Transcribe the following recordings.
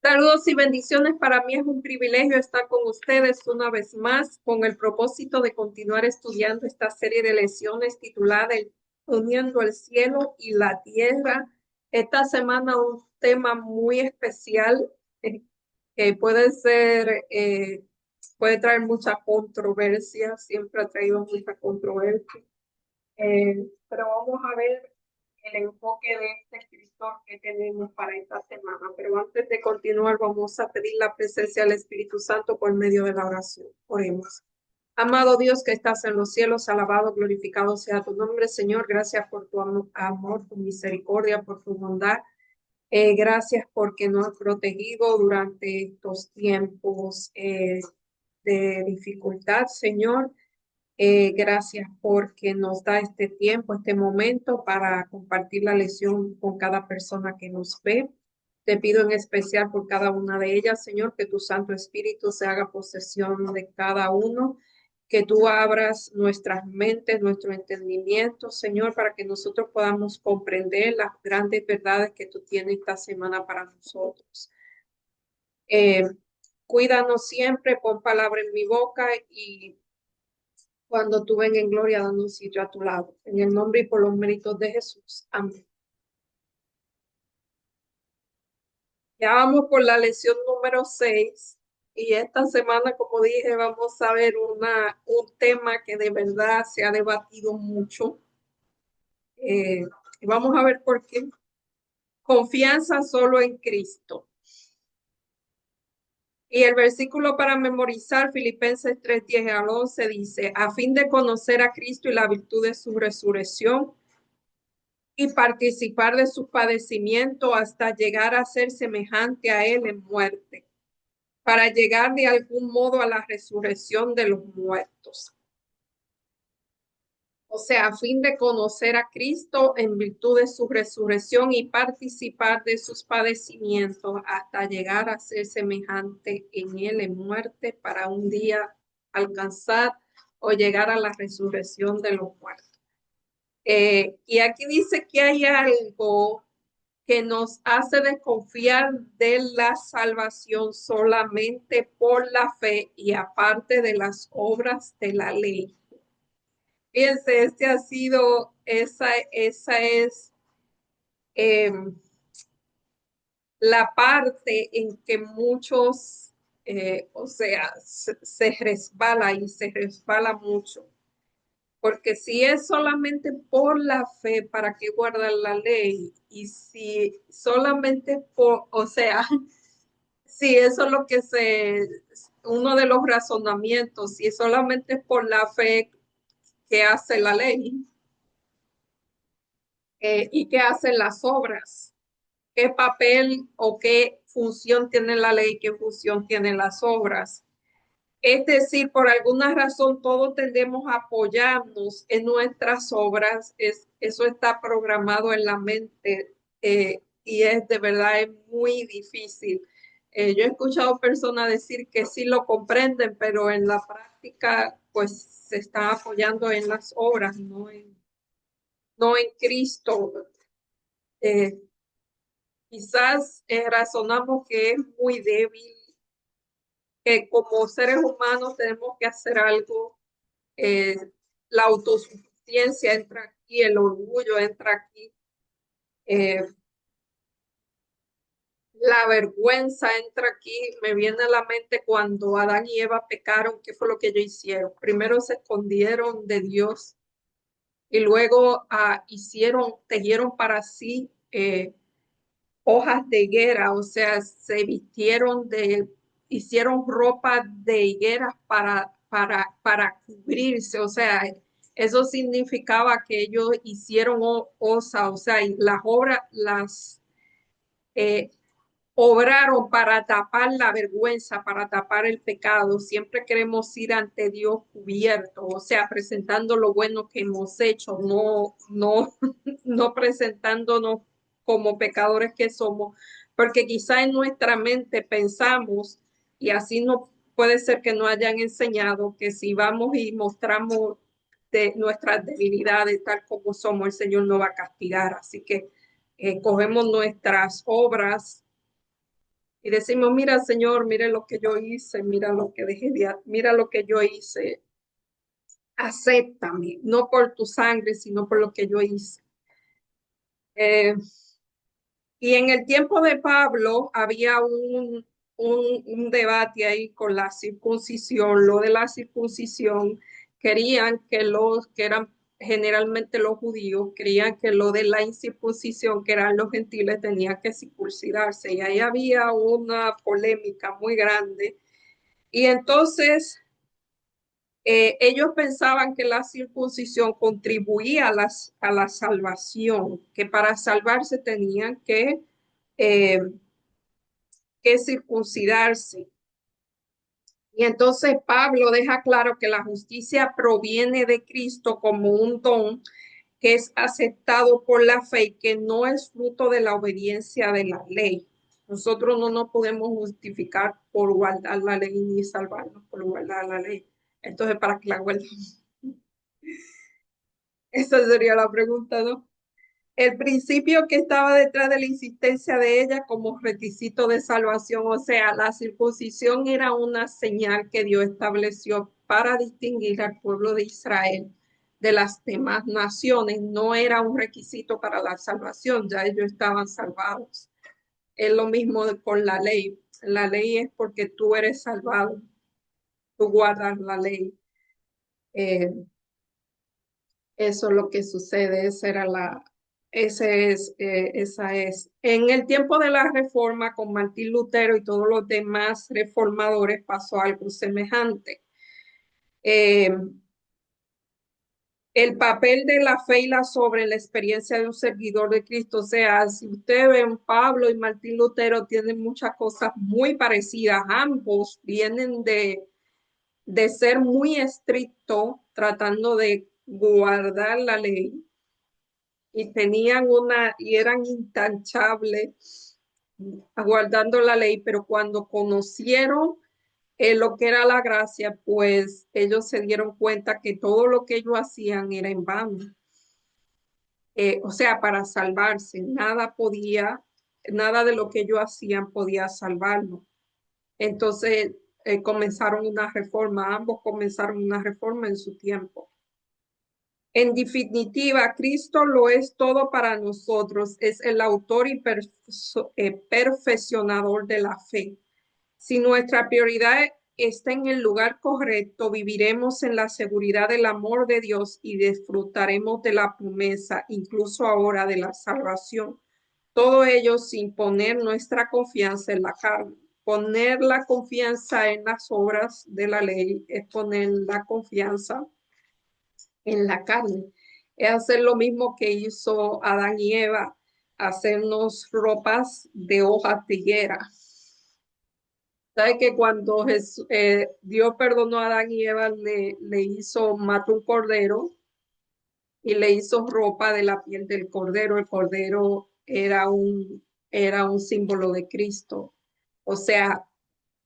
Saludos y bendiciones. Para mí es un privilegio estar con ustedes una vez más con el propósito de continuar estudiando esta serie de lecciones titulada Uniendo el cielo y la tierra. Esta semana un tema muy especial que puede traer mucha controversia, siempre ha traído mucha controversia. Pero vamos a ver el enfoque de este escritor que tenemos para esta semana. Pero antes de continuar, vamos a pedir la presencia del Espíritu Santo por medio de la oración. Oremos. Amado Dios que estás en los cielos, alabado, glorificado sea tu nombre, Señor. Gracias por tu amor, tu misericordia, por tu bondad. Gracias porque nos has protegido durante estos tiempos de dificultad, Señor. Gracias porque nos da este tiempo, este momento para compartir la lección con cada persona que nos ve. Te pido en especial por cada una de ellas, Señor, que tu Santo Espíritu se haga posesión de cada uno, que tú abras nuestras mentes, nuestro entendimiento, Señor, para que nosotros podamos comprender las grandes verdades que tú tienes esta semana para nosotros. Eh, Cuídanos siempre, pon palabra en mi boca y cuando tú vengas en gloria dando un sitio a tu lado. En el nombre y por los méritos de Jesús. Amén. Ya vamos por la lección número 6 y esta semana, como dije, vamos a ver un tema que de verdad se ha debatido mucho. Y vamos a ver por qué. Confianza solo en Cristo. Y el versículo para memorizar, Filipenses 3:10 al 11, dice, a fin de conocer a Cristo y la virtud de su resurrección y participar de su padecimiento hasta llegar a ser semejante a él en muerte, para llegar de algún modo a la resurrección de los muertos. O sea, a fin de conocer a Cristo en virtud de su resurrección y participar de sus padecimientos hasta llegar a ser semejante en él en muerte, para un día alcanzar o llegar a la resurrección de los muertos. Y aquí dice que hay algo que nos hace desconfiar de la salvación solamente por la fe y aparte de las obras de la ley. Fíjense, esa es eh, la parte en que muchos, se resbala y se resbala mucho. Porque si es solamente por la fe, ¿para qué guardar la ley? Y si solamente si eso es uno de los razonamientos, si es solamente por la fe que hace la ley, y que hacen las obras, qué papel o qué función tiene la ley, qué función tienen las obras. Es decir, por alguna razón todos tendemos a apoyarnos en nuestras obras, eso está programado en la mente, y es de verdad es muy difícil. Yo he escuchado personas decir que sí lo comprenden, pero en la práctica pues se está apoyando en las obras, no en Cristo. Eh, Quizás razonamos que es muy débil, que como seres humanos tenemos que hacer algo. eh, la autosuficiencia entra aquí, el orgullo entra aquí, eh, la vergüenza entra aquí. Me viene a la mente cuando Adán y Eva pecaron, ¿qué fue lo que ellos hicieron? Primero se escondieron de Dios y luego tejieron para sí hojas de higuera, o sea, hicieron ropa de higuera para cubrirse, o sea, eso significaba que ellos hicieron osa, o sea, y las obras eh, obraron para tapar la vergüenza, para tapar el pecado. Siempre queremos ir ante Dios cubierto, o sea, presentando lo bueno que hemos hecho, no presentándonos como pecadores que somos, porque quizá en nuestra mente pensamos, y así no puede ser que nos hayan enseñado, que si vamos y mostramos de nuestras debilidades tal como somos, el Señor no va a castigar. Así que cogemos nuestras obras y decimos, mira, Señor, mire lo que yo hice, mira lo que mira lo que yo hice. Acéptame, no por tu sangre, sino por lo que yo hice. Eh, y en el tiempo de Pablo había un debate ahí con la circuncisión. Lo de la circuncisión, querían que los que eran generalmente los judíos, querían que lo de la incircuncisión, que eran los gentiles, tenían que circuncidarse. Y ahí había una polémica muy grande. Y entonces ellos pensaban que la circuncisión contribuía a la salvación, que para salvarse tenían eh, que circuncidarse. Y entonces Pablo deja claro que la justicia proviene de Cristo como un don que es aceptado por la fe y que no es fruto de la obediencia de la ley. Nosotros no nos podemos justificar por guardar la ley ni salvarnos por guardar la ley. Entonces, ¿para qué la guardamos? Esa sería la pregunta, ¿no? El principio que estaba detrás de la insistencia de ella como requisito de salvación, o sea, la circuncisión era una señal que Dios estableció para distinguir al pueblo de Israel de las demás naciones, no era un requisito para la salvación, ya ellos estaban salvados. Es lo mismo con la ley. La ley es porque tú eres salvado, tú guardas la ley. Eh, Eso es lo que sucede, esa es. En el tiempo de la reforma, con Martín Lutero y todos los demás reformadores, pasó algo semejante. Eh, el papel de la fe y la sobre la experiencia de un servidor de Cristo, o sea, si ustedes ven, Pablo y Martín Lutero tienen muchas cosas muy parecidas, ambos vienen de ser muy estrictos, tratando de guardar la ley y y eran intachables aguardando la ley, pero cuando conocieron lo que era la gracia, pues ellos se dieron cuenta que todo lo que ellos hacían era en vano. O sea, para salvarse, nada de lo que ellos hacían podía salvarlo. Entonces comenzaron una reforma, ambos comenzaron una reforma en su tiempo. En definitiva, Cristo lo es todo para nosotros, es el autor y perfeccionador de la fe. Si nuestra prioridad está en el lugar correcto, viviremos en la seguridad del amor de Dios y disfrutaremos de la promesa, incluso ahora de la salvación. Todo ello sin poner nuestra confianza en la carne. Poner la confianza en las obras de la ley es poner la confianza en la carne. Es hacer lo mismo que hizo Adán y Eva, hacernos ropas de hojas de higuera. ¿Sabe que cuando Dios perdonó a Adán y Eva, mató un cordero y le hizo ropa de la piel del cordero? El cordero era un símbolo de Cristo. O sea,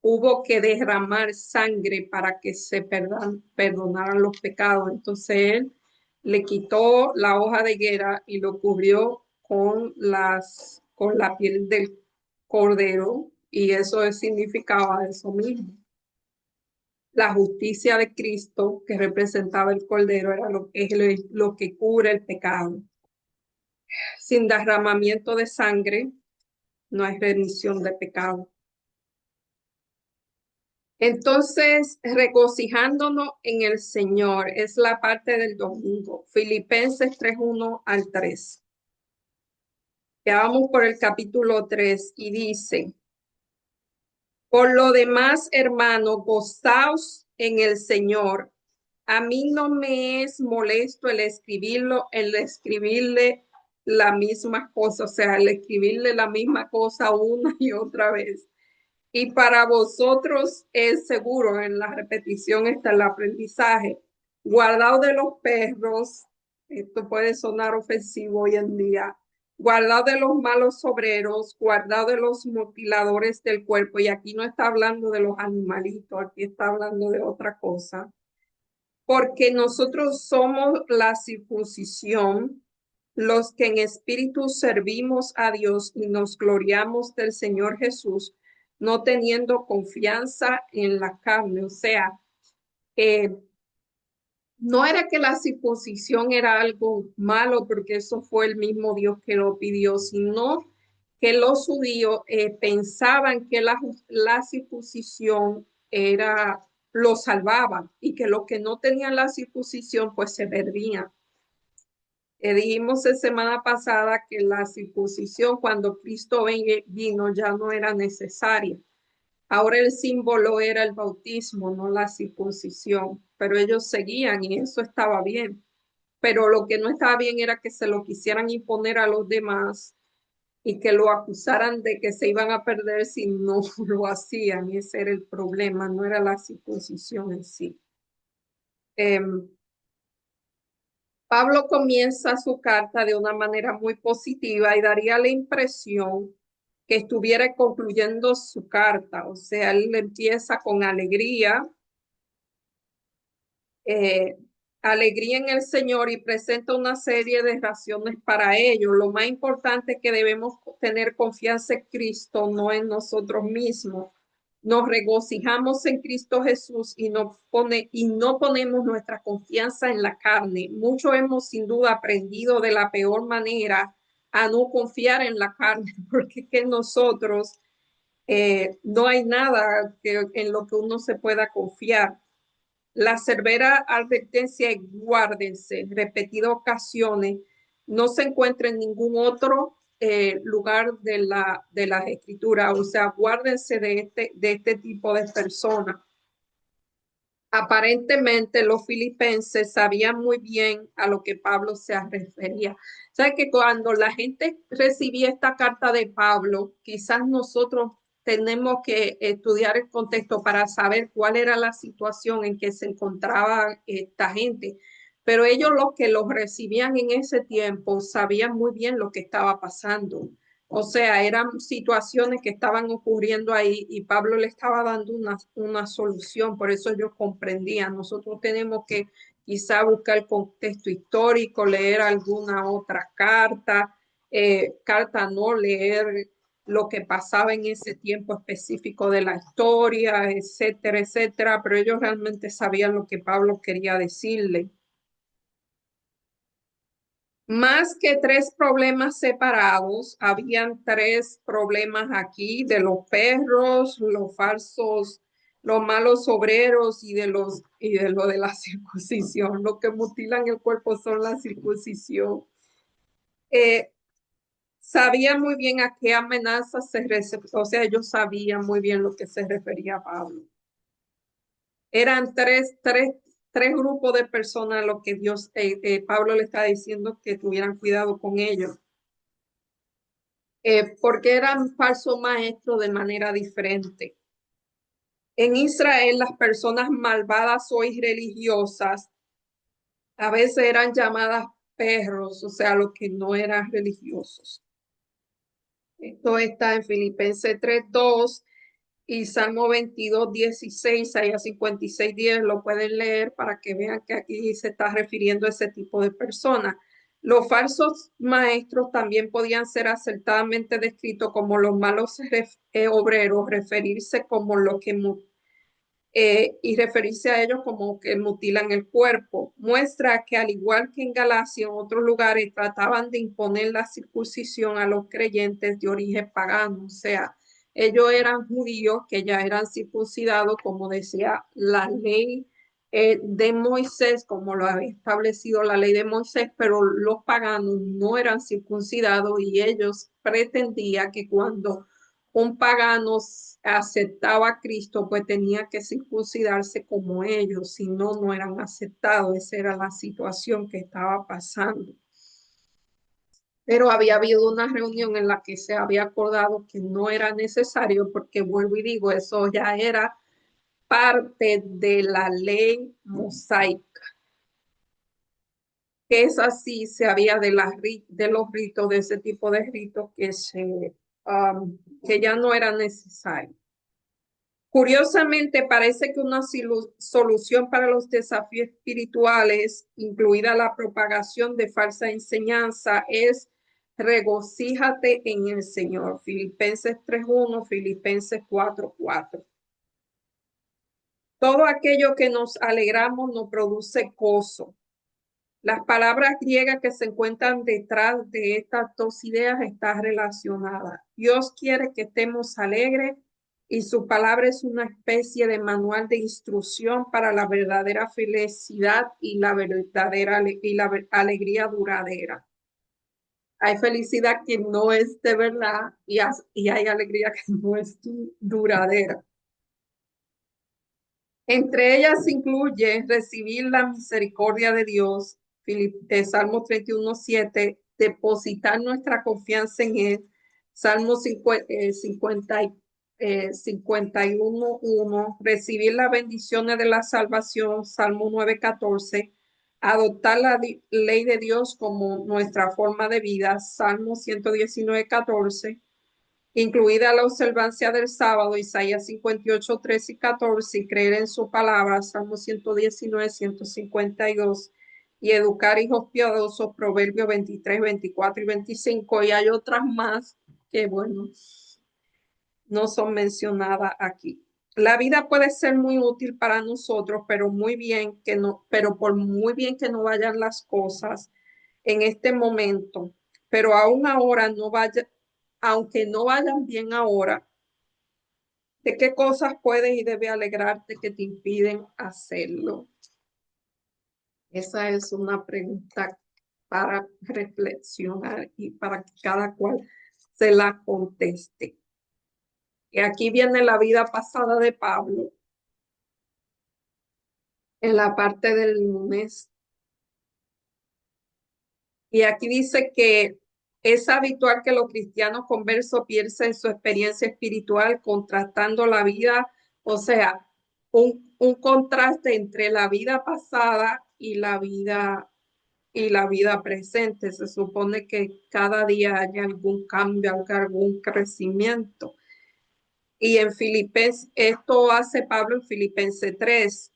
hubo que derramar sangre para que se perdonaran los pecados. Entonces él le quitó la hoja de higuera y lo cubrió con la piel del cordero, y eso significaba eso mismo. La justicia de Cristo que representaba el cordero era lo que cubre el pecado. Sin derramamiento de sangre no hay remisión de pecado. Entonces, regocijándonos en el Señor es la parte del domingo. Filipenses 3:1 al 3. Ya vamos por el capítulo 3 y dice: por lo demás, hermano, gozaos en el Señor. A mí no me es molesto el escribirle la misma cosa, o sea, el escribirle la misma cosa una y otra vez. Y para vosotros es seguro, en la repetición está el aprendizaje. Guardado de los perros, esto puede sonar ofensivo hoy en día. Guardado de los malos obreros, guardado de los mutiladores del cuerpo. Y aquí no está hablando de los animalitos, aquí está hablando de otra cosa. Porque nosotros somos la circuncisión, los que en espíritu servimos a Dios y nos gloriamos del Señor Jesús, no teniendo confianza en la carne. O sea, eh, no era que la circuncisión era algo malo, porque eso fue el mismo Dios que lo pidió, sino que los judíos pensaban que la circuncisión era, lo salvaba y que los que no tenían la circuncisión pues se perdían. Dijimos la semana pasada que la circuncisión cuando Cristo vino ya no era necesaria. Ahora el símbolo era el bautismo, no la circuncisión, pero ellos seguían y eso estaba bien. Pero lo que no estaba bien era que se lo quisieran imponer a los demás y que lo acusaran de que se iban a perder si no lo hacían. Y ese era el problema, no era la circuncisión en sí. Pablo comienza su carta de una manera muy positiva y daría la impresión que estuviera concluyendo su carta. O sea, él empieza con alegría, eh, alegría en el Señor y presenta una serie de razones para ello. Lo más importante es que debemos tener confianza en Cristo, no en nosotros mismos. Nos regocijamos en Cristo Jesús y no ponemos nuestra confianza en la carne. Muchos hemos sin duda aprendido de la peor manera a no confiar en la carne, porque es que nosotros no hay nada en lo que uno se pueda confiar. La severa advertencia es guárdense, repetidas ocasiones, no se encuentra en ningún otro lugar de las escrituras. O sea, guárdense de este tipo de personas. Aparentemente los filipenses sabían muy bien a lo que Pablo se refería. ¿Sabe que cuando la gente recibía esta carta de Pablo, quizás nosotros tenemos que estudiar el contexto para saber cuál era la situación en que se encontraba esta gente? Pero ellos los que los recibían en ese tiempo sabían muy bien lo que estaba pasando. O sea, eran situaciones que estaban ocurriendo ahí y Pablo le estaba dando una solución, por eso ellos comprendían. Nosotros tenemos que quizá buscar el contexto histórico, leer alguna otra carta no leer lo que pasaba en ese tiempo específico de la historia, etcétera, etcétera, pero ellos realmente sabían lo que Pablo quería decirle. Más que tres problemas separados, habían tres problemas aquí de los perros, los falsos, los malos obreros y de lo de la circuncisión. Lo que mutilan el cuerpo son la circuncisión. Eh, Sabían muy bien a qué amenazas o sea, ellos sabían muy bien lo que se refería a Pablo. Eran tres grupos de personas a los que Pablo le está diciendo que tuvieran cuidado con ellos. Porque eran falsos maestros de manera diferente. En Israel, las personas malvadas o irreligiosas a veces eran llamadas perros, o sea, los que no eran religiosos. Esto está en Filipenses 3:2 y Salmo 22:16, Isaías 56:10, lo pueden leer para que vean que aquí se está refiriendo a ese tipo de personas. Los falsos maestros también podían ser acertadamente descritos como los malos obreros, referirse como lo que y referirse a ellos como que mutilan el cuerpo. Muestra que al igual que en Galacia, en otros lugares trataban de imponer la circuncisión a los creyentes de origen pagano, o sea, ellos eran judíos que ya eran circuncidados, como decía la ley de Moisés, como lo había establecido la ley de Moisés, pero los paganos no eran circuncidados y ellos pretendían que cuando un pagano aceptaba a Cristo, pues tenía que circuncidarse como ellos, si no, no eran aceptados. Esa era la situación que estaba pasando. Pero había habido una reunión en la que se había acordado que no era necesario, porque vuelvo y digo, eso ya era parte de la ley mosaica, que es así, se había de los ritos, de ese tipo de ritos que ya no eran necesarios. Curiosamente, parece que una solución para los desafíos espirituales, incluida la propagación de falsa enseñanza, es Regocíjate en el Señor. Filipenses 3:1, Filipenses 4:4. Todo aquello que nos alegramos nos produce gozo. Las palabras griegas que se encuentran detrás de estas dos ideas están relacionadas. Dios quiere que estemos alegres y su palabra es una especie de manual de instrucción para la verdadera felicidad y la verdadera alegría duradera. Hay felicidad que no es de verdad y hay alegría que no es duradera. Entre ellas incluye recibir la misericordia de Dios, de Salmo 31:7, depositar nuestra confianza en Él, Salmo 51:1, recibir las bendiciones de la salvación, Salmo 9:14, adoptar la ley de Dios como nuestra forma de vida, Salmo 119:14, incluida la observancia del sábado, Isaías 58:13 y 14, y creer en su palabra, Salmo 119, 152, y educar hijos piadosos, Proverbios 23, 24 y 25, y hay otras más que, bueno, no son mencionadas aquí. La vida puede ser muy útil para nosotros, pero por muy bien que no vayan las cosas en este momento, pero aún ahora no vaya, aunque no vayan bien ahora, ¿de qué cosas puedes y debes alegrarte que te impiden hacerlo? Esa es una pregunta para reflexionar y para que cada cual se la conteste. Y aquí viene la vida pasada de Pablo en la parte del lunes. Y aquí dice que es habitual que los cristianos conversos piensen su experiencia espiritual contrastando la vida, o sea, un contraste entre la vida pasada y la vida presente. Se supone que cada día hay algún cambio, algún crecimiento. Y en Filipenses, esto hace Pablo en Filipenses 3.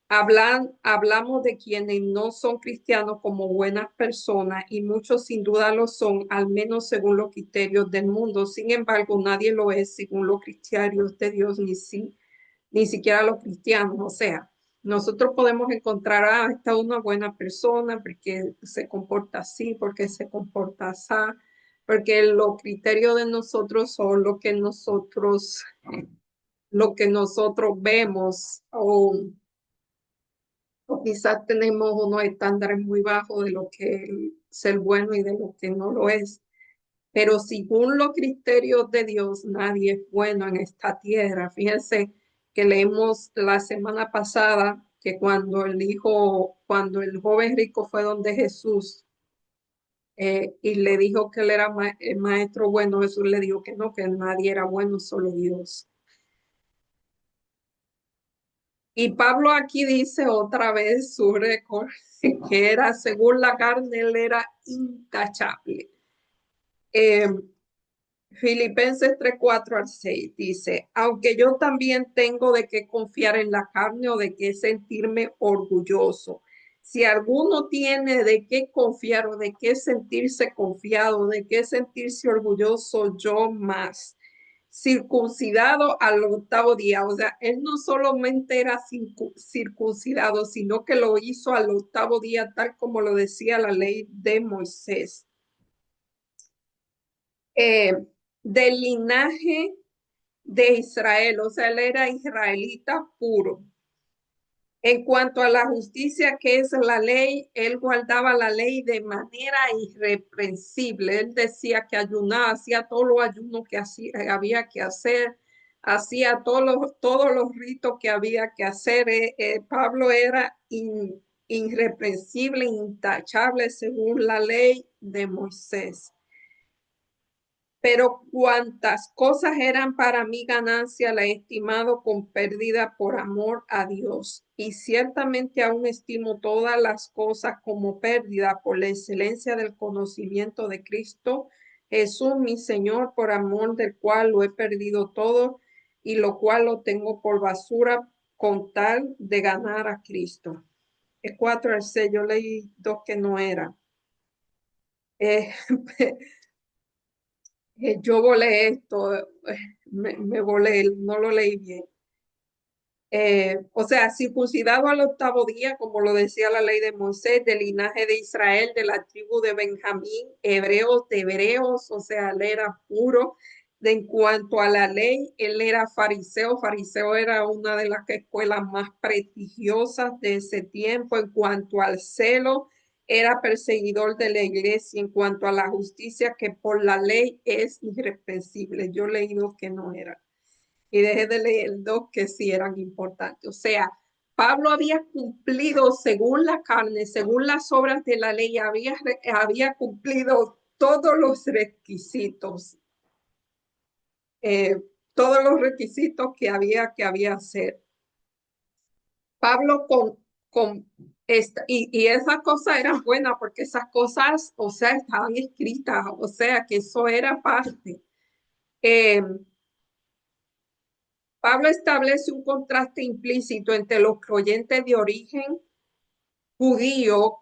Hablamos de quienes no son cristianos como buenas personas y muchos sin duda lo son, al menos según los criterios del mundo. Sin embargo, nadie lo es según los criterios de Dios, ni siquiera los cristianos. O sea, nosotros podemos encontrar, esta es una buena persona porque se comporta así, porque se comporta así, porque los criterios de nosotros son lo que nosotros vemos o quizás tenemos unos estándares muy bajos de lo que es ser bueno y de lo que no lo es. Pero según los criterios de Dios, nadie es bueno en esta tierra. Fíjense que leímos la semana pasada que cuando el joven rico fue donde Jesús y le dijo que él era el maestro bueno, Jesús le dijo que no, que nadie era bueno, solo Dios. Y Pablo aquí dice otra vez su récord, que era según la carne, él era intachable. Eh, Filipenses 3:4-6 dice, aunque yo también tengo de qué confiar en la carne o de qué sentirme orgulloso. Si alguno tiene de qué confiar o de qué sentirse confiado, de qué sentirse orgulloso, yo más. Circuncidado al octavo día, o sea, él no solamente era circuncidado, sino que lo hizo al octavo día, tal como lo decía la ley de Moisés. Eh, del linaje de Israel, o sea, él era israelita puro. En cuanto a la justicia que es la ley, él guardaba la ley de manera irreprensible. Él decía que ayunaba, hacía todos los ayunos que había que hacer, hacía todos los ritos que había que hacer. Pablo era irreprensible, intachable según la ley de Moisés. Pero cuantas cosas eran para mí ganancia, la he estimado con pérdida por amor a Dios. Y ciertamente aún estimo todas las cosas como pérdida por la excelencia del conocimiento de Cristo Jesús, mi Señor, por amor del cual lo he perdido todo y lo cual lo tengo por basura con tal de ganar a Cristo. Es 4 al 6, yo leí 2 que no era. Eh, yo volé esto, me volé, no lo leí bien. O sea, circuncidado al octavo día, como lo decía la ley de Moisés, del linaje de Israel, de la tribu de Benjamín, hebreos de hebreos, o sea, él era puro. En cuanto a la ley, él era fariseo. Fariseo era una de las escuelas más prestigiosas de ese tiempo. En cuanto al celo, era perseguidor de la iglesia. En cuanto a la justicia, que por la ley es irreprensible. Yo he leído que no era y dejé de leer dos que sí eran importantes. O sea, Pablo había cumplido según la carne, según las obras de la ley, había cumplido eh, todos los requisitos que había hacer. Pablo con esta, y esas cosas eran buenas porque esas cosas, o sea, estaban escritas, o sea, que eso era parte. Eh, Pablo establece un contraste implícito entre los creyentes de origen judío,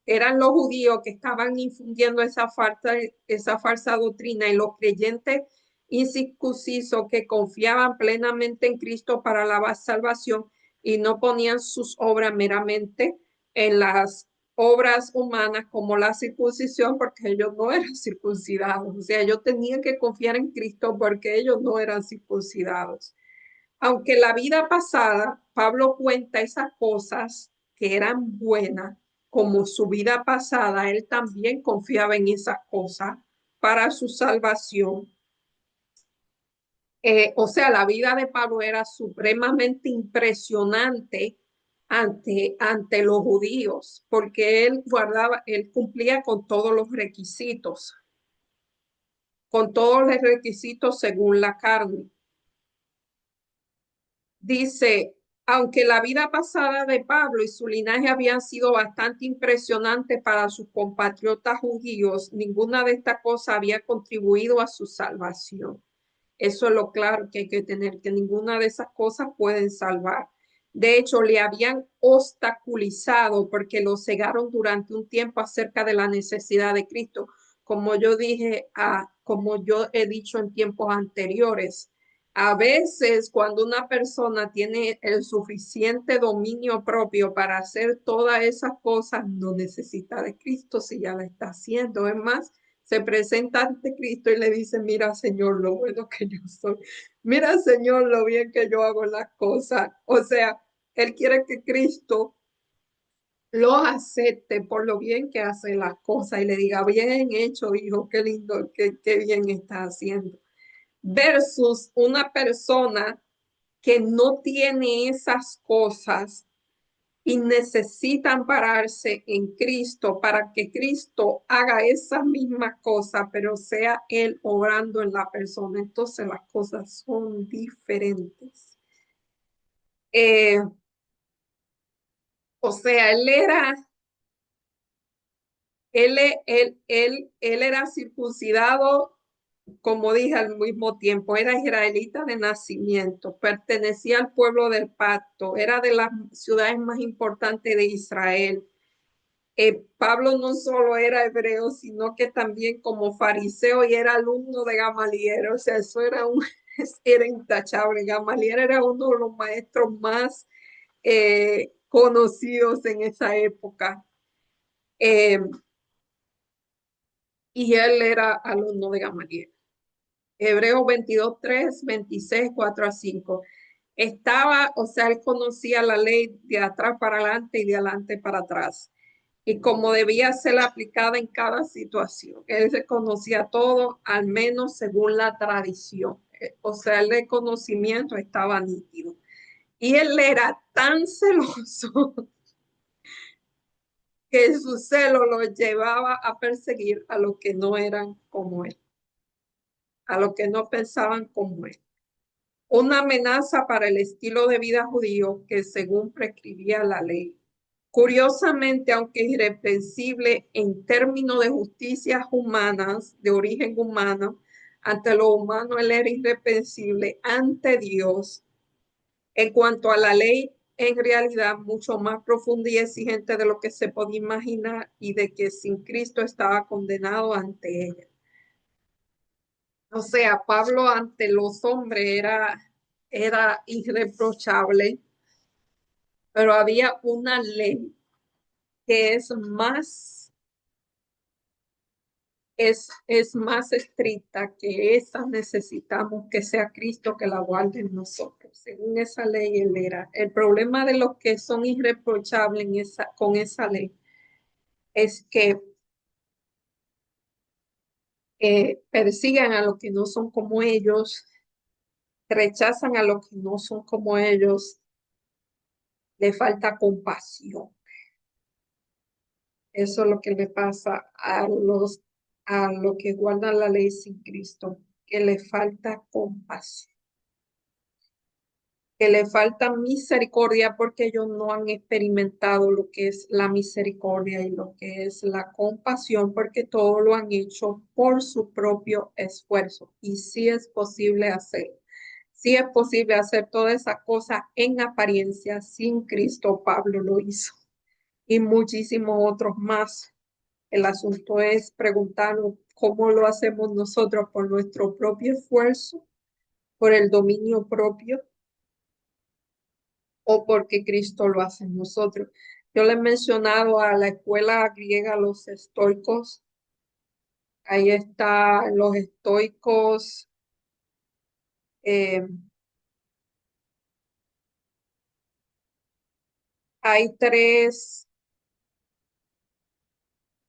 eran los judíos que estaban infundiendo esa falsa doctrina y los creyentes incircuncisos que confiaban plenamente en Cristo para la salvación y no ponían sus obras meramente en las obras humanas como la circuncisión porque ellos no eran circuncidados. O sea, ellos tenían que confiar en Cristo porque ellos no eran circuncidados. Aunque la vida pasada, Pablo cuenta esas cosas que eran buenas, como su vida pasada, él también confiaba en esas cosas para su salvación. O sea, la vida de Pablo era supremamente impresionante ante los judíos, porque él cumplía con todos los requisitos según la carne. Dice, aunque la vida pasada de Pablo y su linaje habían sido bastante impresionantes para sus compatriotas judíos, ninguna de estas cosas había contribuido a su salvación. Eso es lo claro que hay que tener, que ninguna de esas cosas pueden salvar. De hecho, le habían obstaculizado porque lo cegaron durante un tiempo acerca de la necesidad de Cristo. Como yo dije, como yo he dicho en tiempos anteriores, a veces cuando una persona tiene el suficiente dominio propio para hacer todas esas cosas, no necesita de Cristo si ya la está haciendo. Es más, se presenta ante Cristo y le dice, mira, Señor, lo bueno que yo soy. Mira, Señor, lo bien que yo hago las cosas. O sea, Él quiere que Cristo lo acepte por lo bien que hace las cosas y le diga, bien hecho, hijo, qué lindo, qué bien está haciendo. Versus una persona que no tiene esas cosas y necesitan pararse en Cristo para que Cristo haga esas mismas cosas, pero sea Él obrando en la persona. Entonces las cosas son diferentes. Eh, o sea, él era circuncidado, como dije, al mismo tiempo, era israelita de nacimiento, pertenecía al pueblo del pacto, era de las ciudades más importantes de Israel. Pablo no solo era hebreo, sino que también como fariseo y era alumno de Gamaliel, o sea, eso era intachable. Gamaliel era uno de los maestros más conocidos en esa época. Eh, y él era alumno de Gamaliel. Hebreos 22, 3, 26, 4 a 5. Estaba, o sea, él conocía la ley de atrás para adelante y de adelante para atrás. Y como debía ser aplicada en cada situación. Él se conocía todo, al menos según la tradición. O sea, el de conocimiento estaba nítido. Y él era tan celoso que su celo lo llevaba a perseguir a los que no eran como él, a los que no pensaban como él. Una amenaza para el estilo de vida judío que según prescribía la ley. Curiosamente, aunque irreprensible en términos de justicias humanas, de origen humano, ante lo humano él era irreprensible ante Dios. En cuanto a la ley, en realidad mucho más profunda y exigente de lo que se podía imaginar y de que sin Cristo estaba condenado ante ella. O sea, Pablo ante los hombres era irreprochable, pero había una ley que es más estricta que esa, necesitamos que sea Cristo que la guarde en nosotros. Según esa ley, él era. El problema de los que son irreprochables con esa ley es que persigan a los que no son como ellos, rechazan a los que no son como ellos, le falta compasión. Eso es lo que le pasa a los que guardan la ley sin Cristo, que le falta compasión, que le falta misericordia porque ellos no han experimentado lo que es la misericordia y lo que es la compasión, porque todo lo han hecho por su propio esfuerzo. Y sí es posible hacerlo. Sí es posible hacer toda esa cosa en apariencia sin Cristo. Pablo lo hizo y muchísimos otros más. El asunto es preguntarnos cómo lo hacemos nosotros por nuestro propio esfuerzo, por el dominio propio o porque Cristo lo hace en nosotros. Yo le he mencionado a la escuela griega los estoicos. Ahí están los estoicos. eh, hay tres,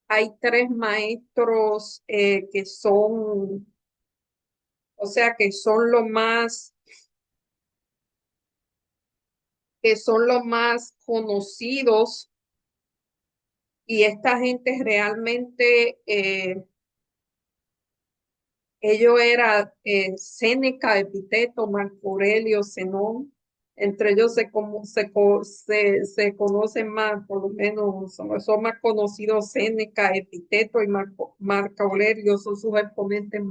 hay tres maestros que son, o sea, que son los más conocidos y esta gente realmente, ellos eran Séneca, Epiteto, Marco Aurelio, Zenón. Entre ellos se conocen más, por lo menos son más conocidos Séneca, Epiteto y Marco Aurelio, son sus exponentes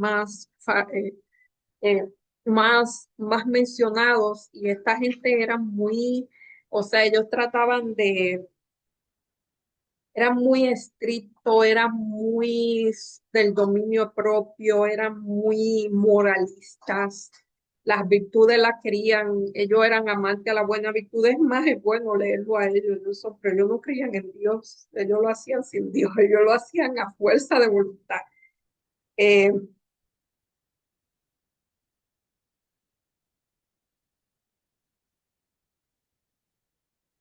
eh, más mencionados. Y esta gente era muy, o sea, ellos trataban era muy estricto, era muy del dominio propio, eran muy moralistas. Las virtudes las querían, ellos eran amantes a las buenas virtudes, es más es bueno leerlo a ellos, pero ellos no creían en Dios, ellos lo hacían sin Dios, ellos lo hacían a fuerza de voluntad. Eh,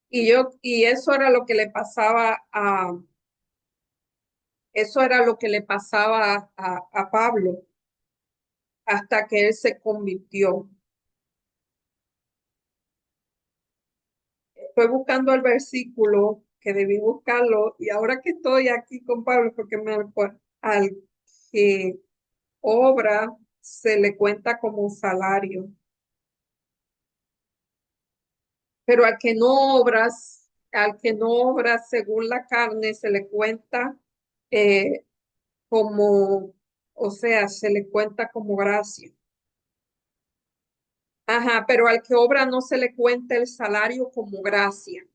y eso era lo que le pasaba eso era lo que le pasaba a Pablo hasta que él se convirtió. Estoy buscando el versículo que debí buscarlo y ahora que estoy aquí con Pablo, porque al que obra se le cuenta como salario, pero al que no obra según la carne se le cuenta eh, como, o sea, se le cuenta como gracia. Ajá, pero al que obra no se le cuenta el salario como gracia,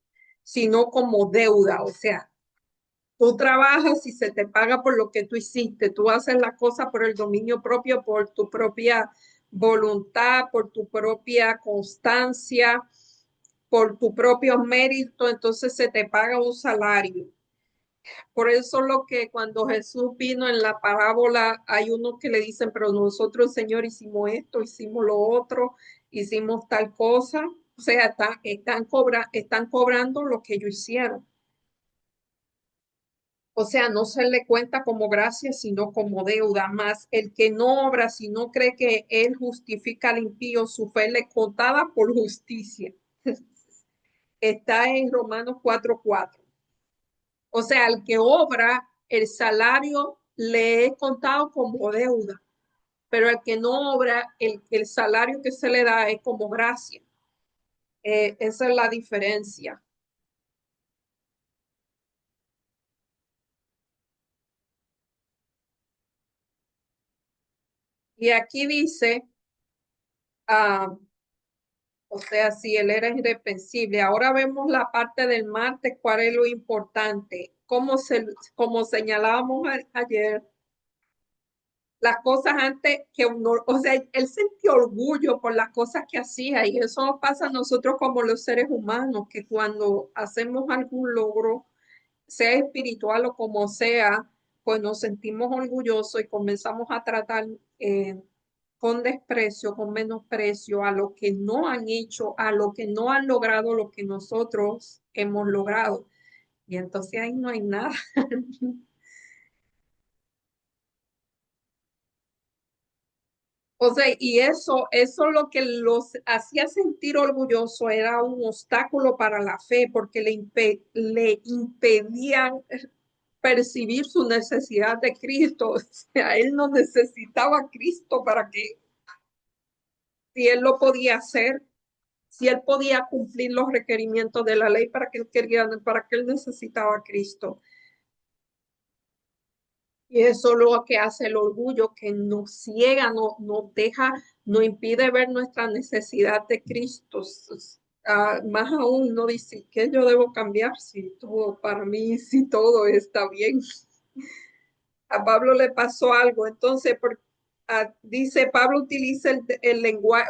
sino como deuda, o sea, tú trabajas y se te paga por lo que tú hiciste. Tú haces la cosa por el dominio propio, por tu propia voluntad, por tu propia constancia, por tu propio mérito. Entonces se te paga un salario. Por eso lo que cuando Jesús vino en la parábola, hay unos que le dicen, pero nosotros, Señor, hicimos esto, hicimos lo otro, hicimos tal cosa. O sea, están cobrando lo que ellos hicieron. O sea, no se le cuenta como gracia, sino como deuda. Más el que no obra, si no cree que él justifica al impío, su fe le contada por justicia. Está en Romanos 4:4. O sea, el que obra, el salario le es contado como deuda, pero el que no obra, el salario que se le da es como gracia. Esa es la diferencia. Y aquí dice, ah, O sea, si él era irreprensible. Ahora vemos la parte del martes, cuál es lo importante. Como señalábamos ayer, las cosas antes que uno, o sea, él sentía orgullo por las cosas que hacía y eso nos pasa a nosotros como los seres humanos, que cuando hacemos algún logro, sea espiritual o como sea, pues nos sentimos orgullosos y comenzamos a tratar con desprecio, con menosprecio a lo que no han hecho, a lo que no han logrado lo que nosotros hemos logrado. Y entonces ahí no hay nada. O sea, y eso lo que los hacía sentir orgulloso era un obstáculo para la fe, porque le impedían percibir su necesidad de Cristo. O sea, él no necesitaba a Cristo para que, si él lo podía hacer, si él podía cumplir los requerimientos de la ley para que él necesitaba a Cristo. Y eso es lo que hace el orgullo, que nos ciega, nos deja, nos impide ver nuestra necesidad de Cristo. Más aún, no dice que yo debo cambiar si todo para mí, si todo está bien. A Pablo le pasó algo, entonces dice, Pablo utiliza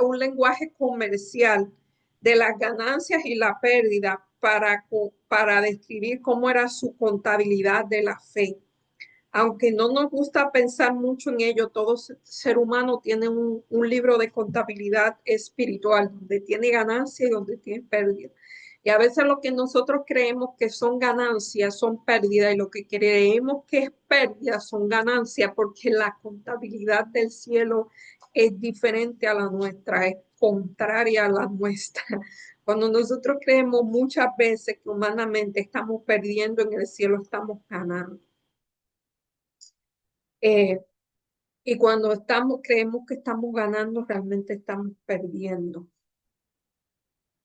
un lenguaje comercial de las ganancias y la pérdida para describir cómo era su contabilidad de la fe. Aunque no nos gusta pensar mucho en ello, todo ser humano tiene un libro de contabilidad espiritual, donde tiene ganancia y donde tiene pérdida. Y a veces lo que nosotros creemos que son ganancias son pérdidas y lo que creemos que es pérdida son ganancias porque la contabilidad del cielo es diferente a la nuestra, es contraria a la nuestra. Cuando nosotros creemos muchas veces que humanamente estamos perdiendo, en el cielo estamos ganando. Eh, y cuando creemos que estamos ganando, realmente estamos perdiendo.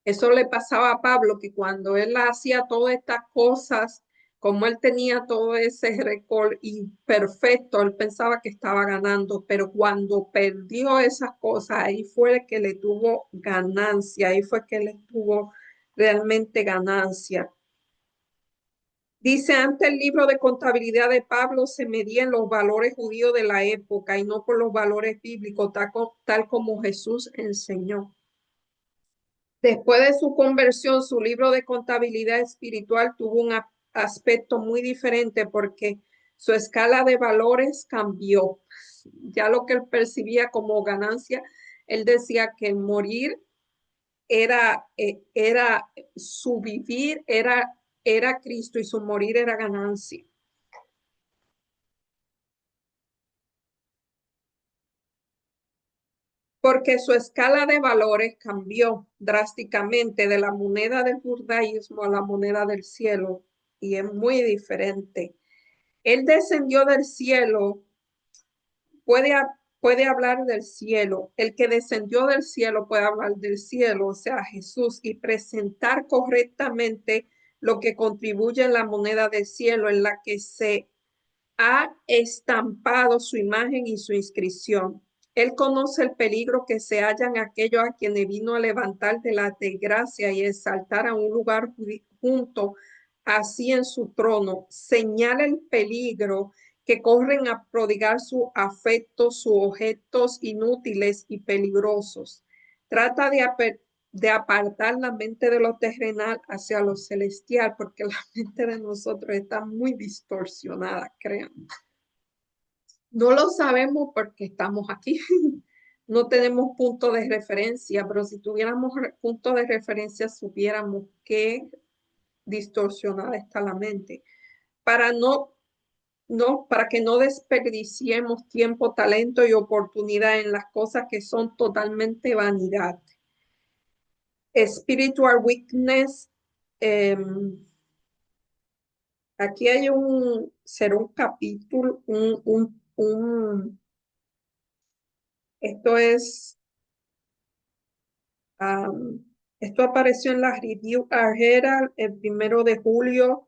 Eso le pasaba a Pablo, que cuando él hacía todas estas cosas, como él tenía todo ese récord imperfecto, él pensaba que estaba ganando, pero cuando perdió esas cosas, ahí fue que le tuvo ganancia, ahí fue que le tuvo realmente ganancia. Dice, antes el libro de contabilidad de Pablo se medía en los valores judíos de la época y no por los valores bíblicos, tal como Jesús enseñó. Después de su conversión, su libro de contabilidad espiritual tuvo un aspecto muy diferente porque su escala de valores cambió. Ya lo que él percibía como ganancia, él decía que el morir era su vivir, era Cristo y su morir era ganancia. Porque su escala de valores cambió drásticamente de la moneda del judaísmo a la moneda del cielo y es muy diferente. Él descendió del cielo, puede, puede hablar del cielo. El que descendió del cielo puede hablar del cielo, o sea, Jesús, y presentar correctamente lo que contribuye en la moneda del cielo, en la que se ha estampado su imagen y su inscripción. Él conoce el peligro que se hallan aquellos a quienes vino a levantar de la desgracia y exaltar a un lugar junto así en su trono. Señala el peligro que corren a prodigar su afecto, sus objetos inútiles y peligrosos. Trata de apartar la mente de lo terrenal hacia lo celestial, porque la mente de nosotros está muy distorsionada, crean. No lo sabemos porque estamos aquí. No tenemos punto de referencia, pero si tuviéramos punto de referencia, supiéramos qué distorsionada está la mente. Para para que no desperdiciemos tiempo, talento y oportunidad en las cosas que son totalmente vanidad. Spiritual weakness. Aquí hay será un capítulo, esto es, um, esto apareció en la Review Herald el 1 de julio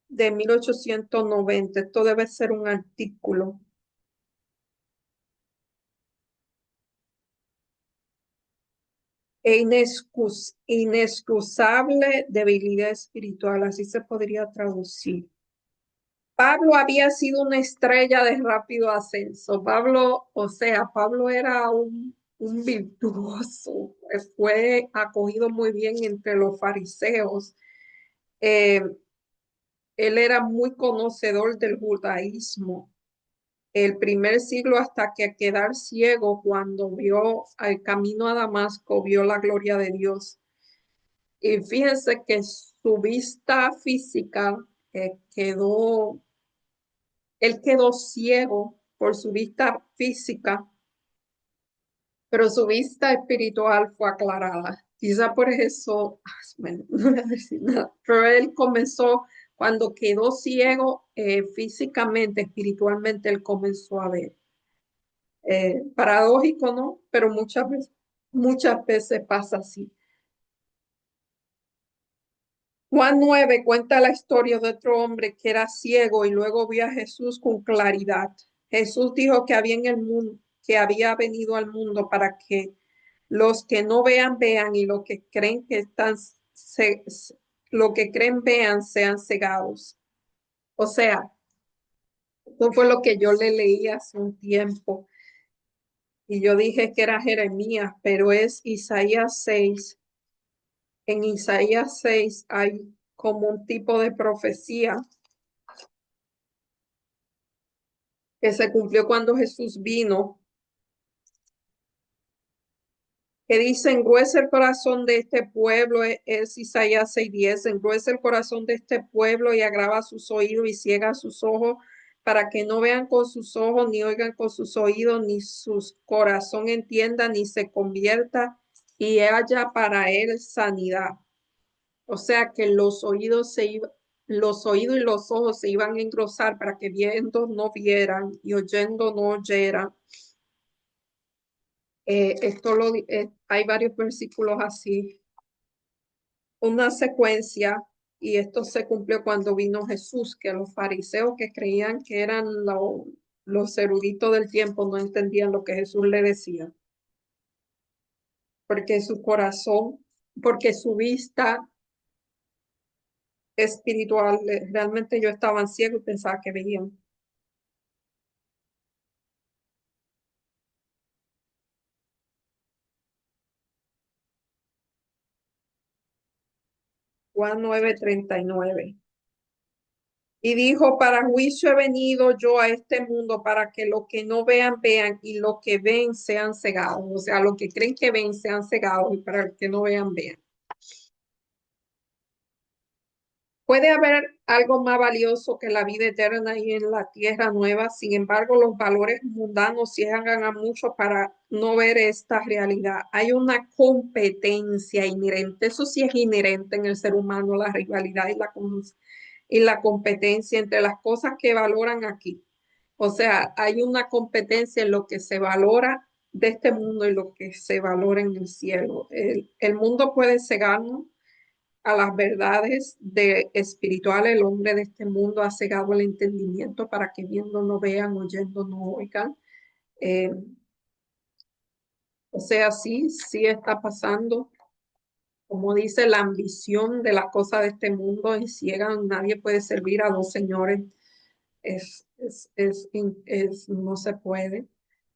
de 1890. Esto debe ser un artículo. inexcusable debilidad espiritual, así se podría traducir. Pablo había sido una estrella de rápido ascenso. Pablo, o sea, Pablo era un virtuoso, fue acogido muy bien entre los fariseos. Eh, Él era muy conocedor del judaísmo. El primer siglo hasta que quedar ciego cuando vio al camino a Damasco, vio la gloria de Dios. Y fíjense que su vista física él quedó ciego por su vista física, pero su vista espiritual fue aclarada. Quizá por eso, bueno, no voy a decir nada, pero él comenzó, cuando quedó ciego físicamente, espiritualmente, él comenzó a ver. Paradójico, ¿no? Pero muchas veces pasa así. Juan 9 cuenta la historia de otro hombre que era ciego y luego vio a Jesús con claridad. Jesús dijo que había en el mundo, que había venido al mundo para que los que no vean vean y los que creen que lo que creen vean sean cegados. O sea, eso fue lo que yo le leí hace un tiempo y yo dije que era Jeremías, pero es Isaías 6. En Isaías 6 hay como un tipo de profecía que se cumplió cuando Jesús vino, que dice, engruesa el corazón de este pueblo, es Isaías 6:10, engruesa el corazón de este pueblo y agrava sus oídos y ciega sus ojos, para que no vean con sus ojos, ni oigan con sus oídos, ni su corazón entienda, ni se convierta y haya para él sanidad. O sea que los oídos y los ojos se iban a engrosar para que viendo no vieran y oyendo no oyeran. Hay varios versículos así, una secuencia, y esto se cumplió cuando vino Jesús, que los fariseos que creían que eran los eruditos del tiempo no entendían lo que Jesús le decía, porque su corazón, porque su vista espiritual, realmente yo estaba ciego y pensaba que veían. Juan 9:39. Y dijo, para juicio he venido yo a este mundo para que los que no vean, vean, y los que ven sean cegados. O sea, los que creen que ven sean cegados y para los que no vean, vean. Puede haber algo más valioso que la vida eterna y en la tierra nueva. Sin embargo, los valores mundanos ciegan a muchos para no ver esta realidad. Hay una competencia inherente. Eso sí es inherente en el ser humano, la rivalidad y la competencia entre las cosas que valoran aquí. O sea, hay una competencia en lo que se valora de este mundo y lo que se valora en el cielo. El mundo puede cegarnos a las verdades espirituales. El hombre de este mundo ha cegado el entendimiento para que viendo no vean, oyendo no oigan. Eh, o sea, sí está pasando. Como dice, la ambición de las cosas de este mundo enciegan. Nadie puede servir a dos señores. No se puede.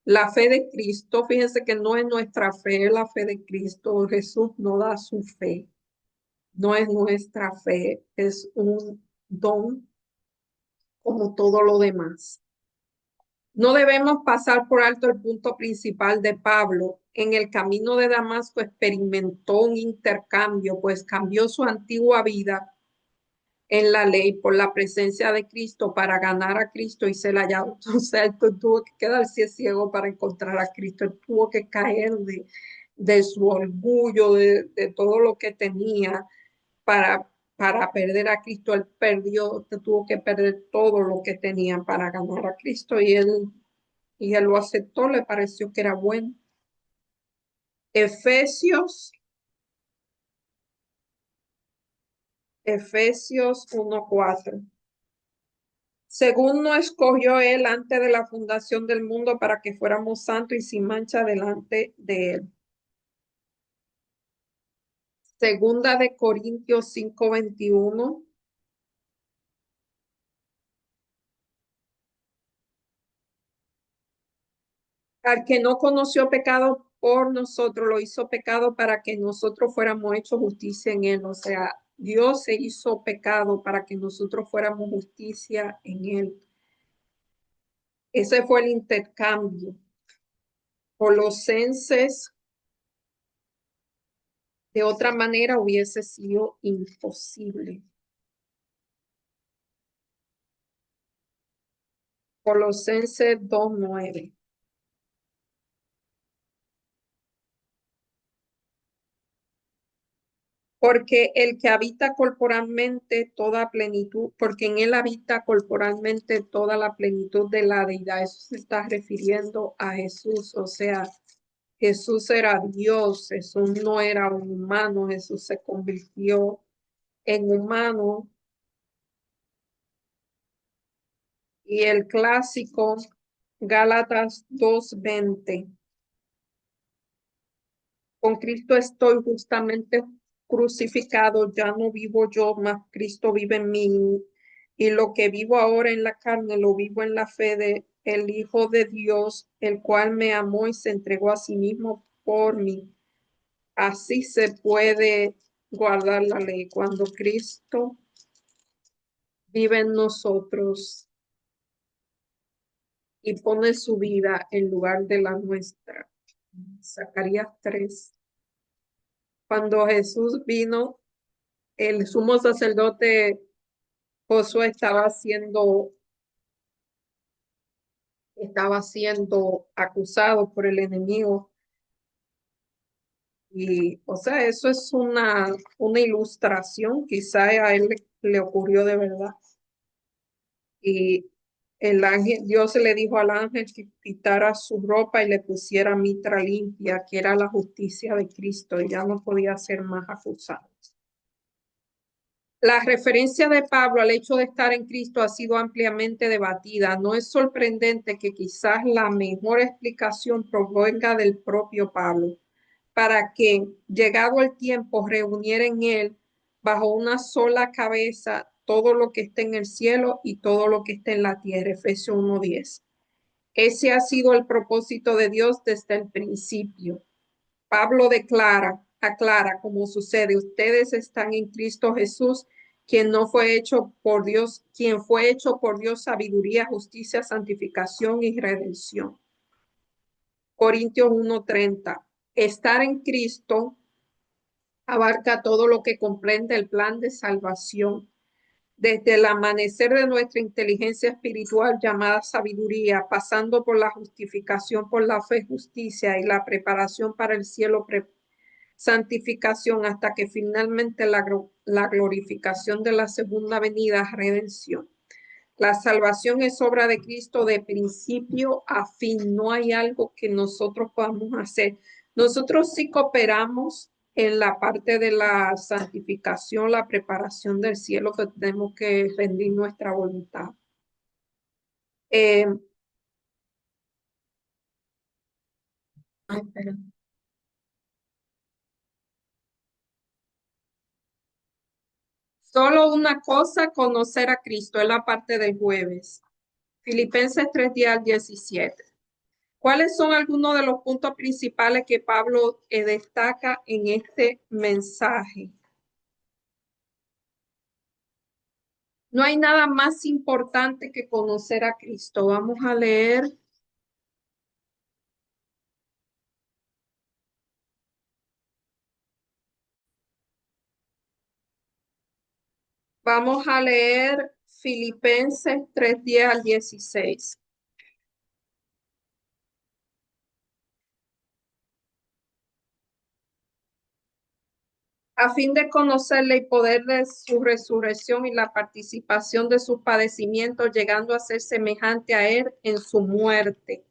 La fe de Cristo, fíjense que no es nuestra fe, es la fe de Cristo. Jesús no da su fe, no es nuestra fe, es un don como todo lo demás. No debemos pasar por alto el punto principal de Pablo. En el camino de Damasco experimentó un intercambio, pues cambió su antigua vida en la ley por la presencia de Cristo para ganar a Cristo y ser hallado. O sea, él tuvo que quedarse ciego para encontrar a Cristo. Él tuvo que caer de su orgullo, de todo lo que tenía para perder a Cristo. Él tuvo que perder todo lo que tenía para ganar a Cristo y él lo aceptó, le pareció que era bueno. Efesios, Efesios 1:4. Según nos escogió él antes de la fundación del mundo para que fuéramos santos y sin mancha delante de él. Segunda de Corintios 5:21. Al que no conoció pecado por nosotros, lo hizo pecado para que nosotros fuéramos hechos justicia en él. O sea, Dios se hizo pecado para que nosotros fuéramos justicia en él. Ese fue el intercambio. Colosenses, de otra manera, hubiese sido imposible. Colosenses 2:9. Porque el que habita corporalmente toda plenitud, porque en él habita corporalmente toda la plenitud de la deidad. Eso se está refiriendo a Jesús. O sea, Jesús era Dios, Jesús no era un humano, Jesús se convirtió en humano. Y el clásico, Gálatas 2:20. Con Cristo estoy justamente crucificado, ya no vivo yo, mas Cristo vive en mí. Y lo que vivo ahora en la carne, lo vivo en la fe de el Hijo de Dios, el cual me amó y se entregó a sí mismo por mí. Así se puede guardar la ley cuando Cristo vive en nosotros y pone su vida en lugar de la nuestra. Zacarías 3. Cuando Jesús vino, el sumo sacerdote Josué estaba siendo acusado por el enemigo. Y, o sea, eso es una ilustración, quizá a él le ocurrió de verdad. Y el ángel, Dios le dijo al ángel que quitara su ropa y le pusiera mitra limpia, que era la justicia de Cristo, y ya no podía ser más acusado. La referencia de Pablo al hecho de estar en Cristo ha sido ampliamente debatida. No es sorprendente que quizás la mejor explicación provenga del propio Pablo, para que, llegado el tiempo, reuniera en él bajo una sola cabeza todo lo que está en el cielo y todo lo que está en la tierra. Efesios 1:10. Ese ha sido el propósito de Dios desde el principio. Pablo aclara cómo sucede. Ustedes están en Cristo Jesús, quien no fue hecho por Dios, quien fue hecho por Dios sabiduría, justicia, santificación y redención. Corintios 1:30. Estar en Cristo abarca todo lo que comprende el plan de salvación, desde el amanecer de nuestra inteligencia espiritual llamada sabiduría, pasando por la justificación por la fe, justicia y la preparación para el cielo, santificación, hasta que finalmente la glorificación de la segunda venida, redención. La salvación es obra de Cristo de principio a fin. No hay algo que nosotros podamos hacer. Nosotros sí cooperamos en la parte de la santificación, la preparación del cielo, que tenemos que rendir nuestra voluntad. Eh, ay, espera. Solo una cosa, conocer a Cristo, es la parte del jueves. Filipenses 3:10 al 17. ¿Cuáles son algunos de los puntos principales que Pablo destaca en este mensaje? No hay nada más importante que conocer a Cristo. Vamos a leer Filipenses 3:10 al 16. A fin de conocerle y poder de su resurrección y la participación de sus padecimientos, llegando a ser semejante a él en su muerte.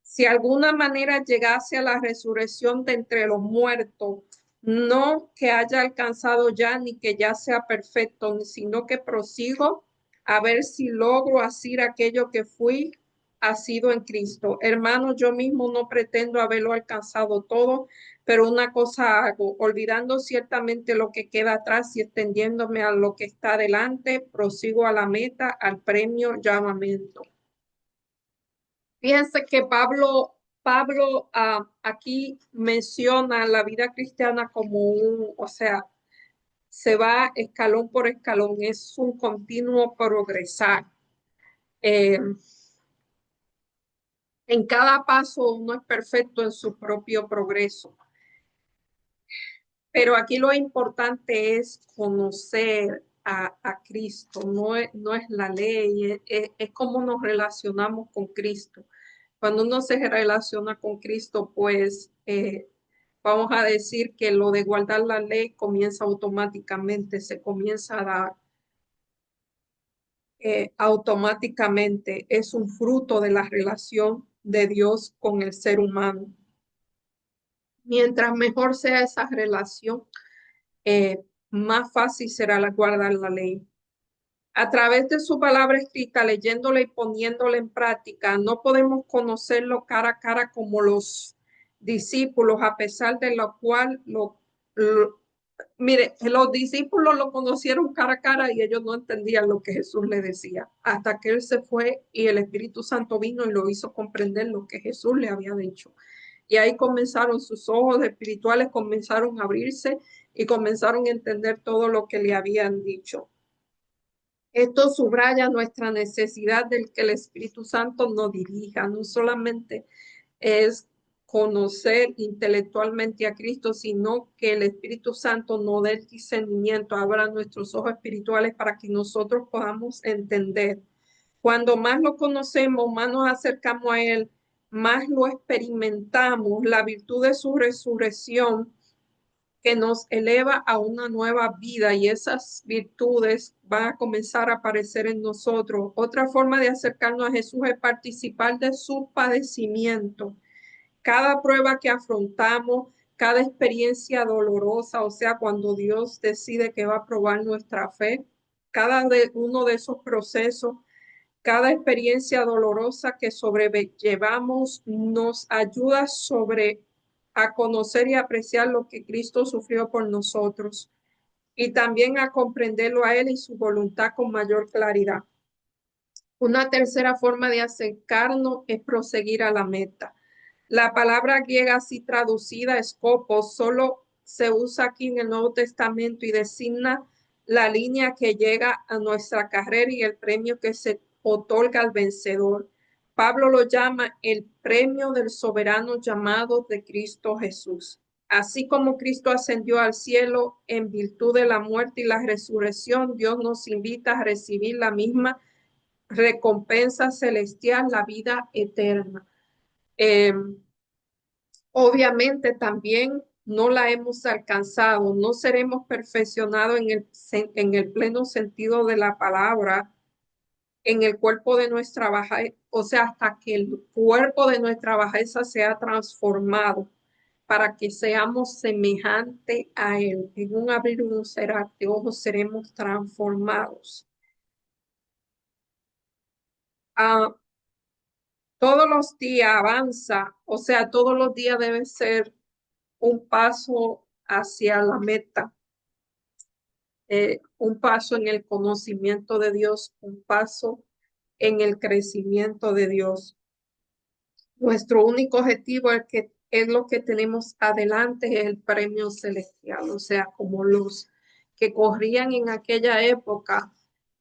Si alguna manera llegase a la resurrección de entre los muertos, no que haya alcanzado ya ni que ya sea perfecto, sino que prosigo a ver si logro hacer aquello que fui ha sido en Cristo. Hermanos, yo mismo no pretendo haberlo alcanzado todo, pero una cosa hago, olvidando ciertamente lo que queda atrás y extendiéndome a lo que está delante, prosigo a la meta, al premio llamamiento. Fíjense que Pablo aquí menciona la vida cristiana como o sea, se va escalón por escalón, es un continuo progresar. Eh, en cada paso uno es perfecto en su propio progreso, pero aquí lo importante es conocer a Cristo, no es la ley, es cómo nos relacionamos con Cristo. Cuando uno se relaciona con Cristo, pues vamos a decir que lo de guardar la ley comienza automáticamente, se comienza a dar automáticamente, es un fruto de la relación de Dios con el ser humano. Mientras mejor sea esa relación, más fácil será guardar la ley. A través de su palabra escrita, leyéndola y poniéndola en práctica, no podemos conocerlo cara a cara como los discípulos, a pesar de lo cual mire, los discípulos lo conocieron cara a cara y ellos no entendían lo que Jesús le decía, hasta que él se fue y el Espíritu Santo vino y lo hizo comprender lo que Jesús le había dicho. Y ahí comenzaron sus ojos espirituales, comenzaron a abrirse y comenzaron a entender todo lo que le habían dicho. Esto subraya nuestra necesidad del que el Espíritu Santo nos dirija, no solamente es conocer intelectualmente a Cristo, sino que el Espíritu Santo nos dé el discernimiento, abra nuestros ojos espirituales para que nosotros podamos entender. Cuando más lo conocemos, más nos acercamos a Él, más lo experimentamos, la virtud de su resurrección que nos eleva a una nueva vida y esas virtudes van a comenzar a aparecer en nosotros. Otra forma de acercarnos a Jesús es participar de su padecimiento. Cada prueba que afrontamos, cada experiencia dolorosa, o sea, cuando Dios decide que va a probar nuestra fe, uno de esos procesos, cada experiencia dolorosa que sobrellevamos nos ayuda a conocer y apreciar lo que Cristo sufrió por nosotros y también a comprenderlo a Él y su voluntad con mayor claridad. Una tercera forma de acercarnos es proseguir a la meta. La palabra griega así traducida, scopos, solo se usa aquí en el Nuevo Testamento y designa la línea que llega a nuestra carrera y el premio que se otorga al vencedor. Pablo lo llama el premio del soberano llamado de Cristo Jesús. Así como Cristo ascendió al cielo en virtud de la muerte y la resurrección, Dios nos invita a recibir la misma recompensa celestial, la vida eterna. Eh, Obviamente también no la hemos alcanzado, no seremos perfeccionados en el pleno sentido de la palabra, en el cuerpo de nuestra bajeza, o sea, hasta que el cuerpo de nuestra bajeza sea transformado para que seamos semejante a Él. En un abrir y un cerrar de ojos seremos transformados. Ah, todos los días avanza, o sea, todos los días debe ser un paso hacia la meta, un paso en el conocimiento de Dios, un paso en el crecimiento de Dios. Nuestro único objetivo es lo que tenemos adelante, es el premio celestial, o sea, como los que corrían en aquella época,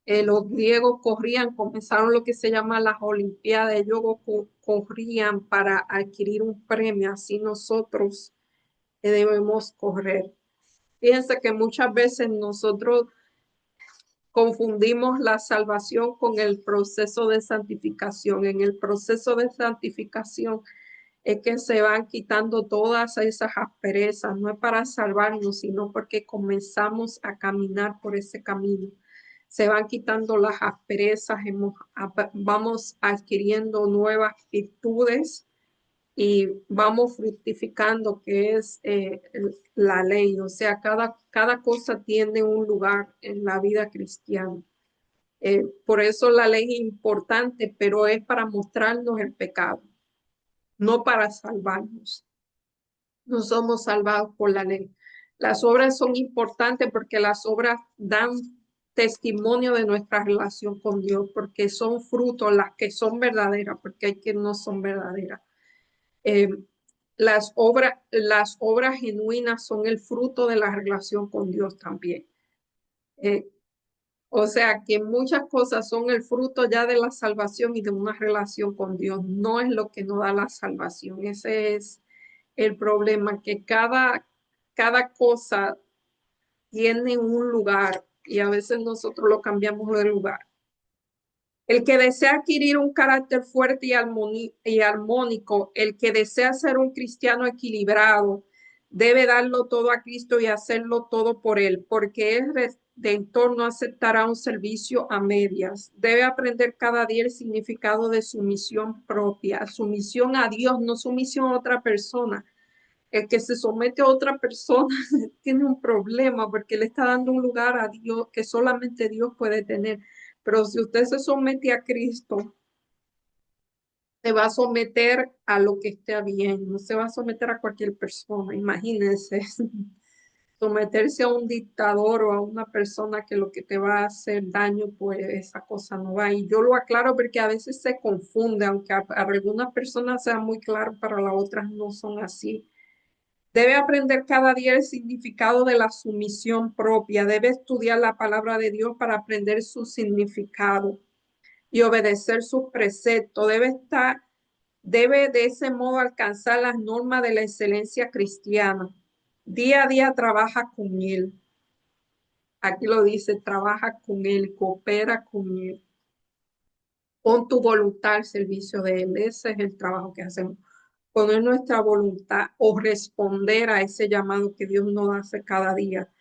los griegos corrían, comenzaron lo que se llama las Olimpiadas, ellos corrían para adquirir un premio, así nosotros debemos correr. Fíjense que muchas veces nosotros confundimos la salvación con el proceso de santificación. En el proceso de santificación es que se van quitando todas esas asperezas, no es para salvarnos, sino porque comenzamos a caminar por ese camino. Se van quitando las asperezas, vamos adquiriendo nuevas virtudes y vamos fructificando, que es la ley. O sea, cada cosa tiene un lugar en la vida cristiana. Por eso la ley es importante, pero es para mostrarnos el pecado, no para salvarnos. No somos salvados por la ley. Las obras son importantes porque las obras dan testimonio de nuestra relación con Dios, porque son frutos, las que son verdaderas, porque hay que no son verdaderas. Eh, las obras genuinas son el fruto de la relación con Dios también. Eh, o sea que muchas cosas son el fruto ya de la salvación y de una relación con Dios. No es lo que nos da la salvación. Ese es el problema, que cada cosa tiene un lugar y a veces nosotros lo cambiamos de lugar. El que desea adquirir un carácter fuerte y armónico, el que desea ser un cristiano equilibrado, debe darlo todo a Cristo y hacerlo todo por él, porque el redentor no aceptará un servicio a medias. Debe aprender cada día el significado de su misión propia, su misión a Dios, no su misión a otra persona. El que se somete a otra persona tiene un problema porque le está dando un lugar a Dios que solamente Dios puede tener. Pero si usted se somete a Cristo, se va a someter a lo que esté bien, no se va a someter a cualquier persona. Imagínense, someterse a un dictador o a una persona que lo que te va a hacer daño, pues esa cosa no va. Y yo lo aclaro porque a veces se confunde, aunque a algunas personas sea muy claro, para las otras no son así. Debe aprender cada día el significado de la sumisión propia. Debe estudiar la palabra de Dios para aprender su significado y obedecer sus preceptos. Debe de ese modo alcanzar las normas de la excelencia cristiana. Día a día trabaja con él. Aquí lo dice, trabaja con él, coopera con él. Pon tu voluntad al servicio de él. Ese es el trabajo que hacemos. Poner nuestra voluntad o responder a ese llamado que Dios nos hace cada día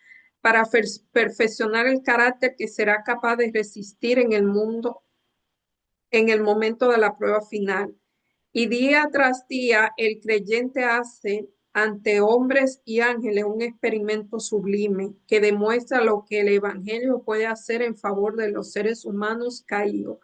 para perfeccionar el carácter que será capaz de resistir en el mundo en el momento de la prueba final. Y día tras día el creyente hace ante hombres y ángeles un experimento sublime que demuestra lo que el Evangelio puede hacer en favor de los seres humanos caídos.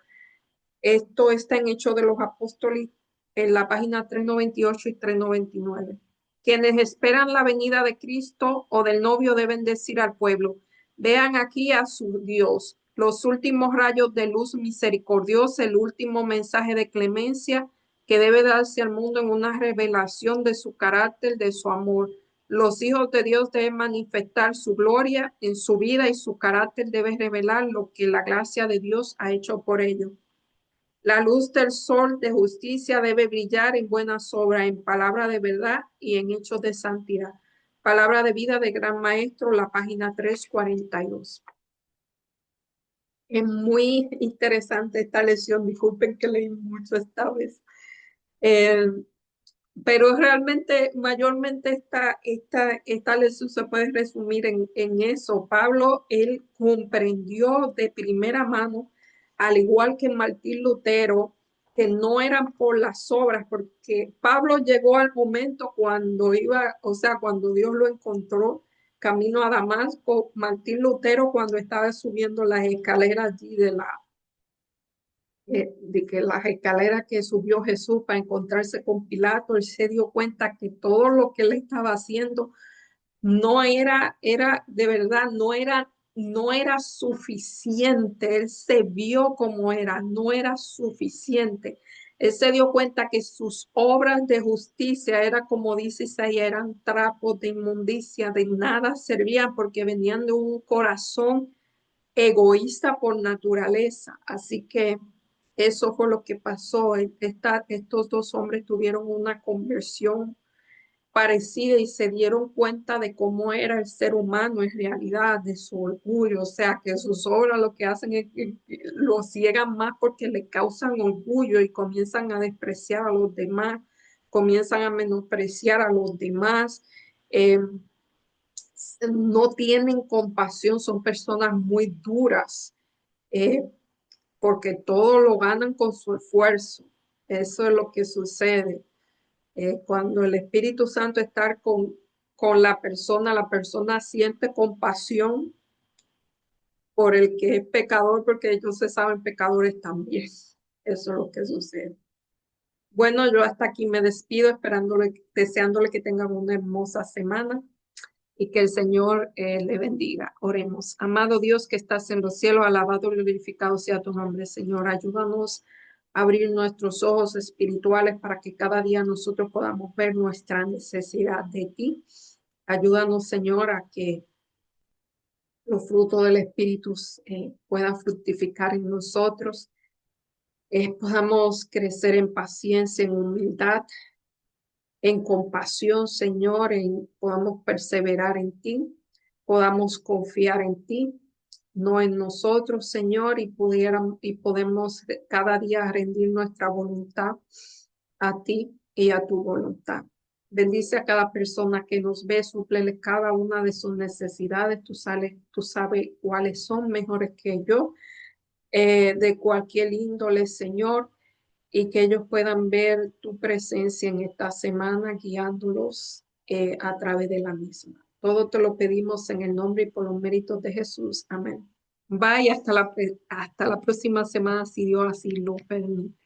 Esto está en Hechos de los Apóstoles en la página 398 y 399. Quienes esperan la venida de Cristo o del novio deben decir al pueblo, vean aquí a su Dios, los últimos rayos de luz misericordiosa, el último mensaje de clemencia que debe darse al mundo en una revelación de su carácter, de su amor. Los hijos de Dios deben manifestar su gloria en su vida y su carácter debe revelar lo que la gracia de Dios ha hecho por ellos. La luz del sol de justicia debe brillar en buenas obras, en palabra de verdad y en hechos de santidad. Palabra de vida de Gran Maestro, la página 342. Es muy interesante esta lección. Disculpen que leí mucho esta vez. Eh, pero realmente, mayormente esta lección se puede resumir en eso. Pablo, él comprendió de primera mano, al igual que Martín Lutero, que no eran por las obras, porque Pablo llegó al momento cuando iba, o sea, cuando Dios lo encontró camino a Damasco. Martín Lutero, cuando estaba subiendo las escaleras allí de que las escaleras que subió Jesús para encontrarse con Pilato, él se dio cuenta que todo lo que él estaba haciendo era de verdad, no era suficiente. Él se vio como era, no era suficiente. Él se dio cuenta que sus obras de justicia era como dice Isaías, eran trapos de inmundicia, de nada servían porque venían de un corazón egoísta por naturaleza. Así que eso fue lo que pasó. Estos dos hombres tuvieron una conversión parecida y se dieron cuenta de cómo era el ser humano en realidad, de su orgullo. O sea, que sus obras lo que hacen es que lo ciegan más porque le causan orgullo y comienzan a despreciar a los demás, comienzan a menospreciar a los demás. Eh, no tienen compasión, son personas muy duras, eh, porque todo lo ganan con su esfuerzo. Eso es lo que sucede. Cuando el Espíritu Santo está con la persona siente compasión por el que es pecador, porque ellos se saben pecadores también. Eso es lo que sucede. Bueno, yo hasta aquí me despido, deseándole que tengan una hermosa semana y que el Señor le bendiga. Oremos. Amado Dios que estás en los cielos, alabado y glorificado sea tu nombre, Señor. Ayúdanos a abrir nuestros ojos espirituales para que cada día nosotros podamos ver nuestra necesidad de ti. Ayúdanos, Señor, a que los frutos del Espíritu puedan fructificar en nosotros, podamos crecer en paciencia, en humildad, en compasión, Señor, podamos perseverar en ti, podamos confiar en ti, no en nosotros, Señor, y podemos cada día rendir nuestra voluntad a ti y a tu voluntad. Bendice a cada persona que nos ve, súplele cada una de sus necesidades. Tú sabes cuáles son mejores que yo, de cualquier índole, Señor, y que ellos puedan ver tu presencia en esta semana guiándolos a través de la misma. Todo te lo pedimos en el nombre y por los méritos de Jesús. Amén. Bye, hasta la próxima semana, si Dios así lo permite.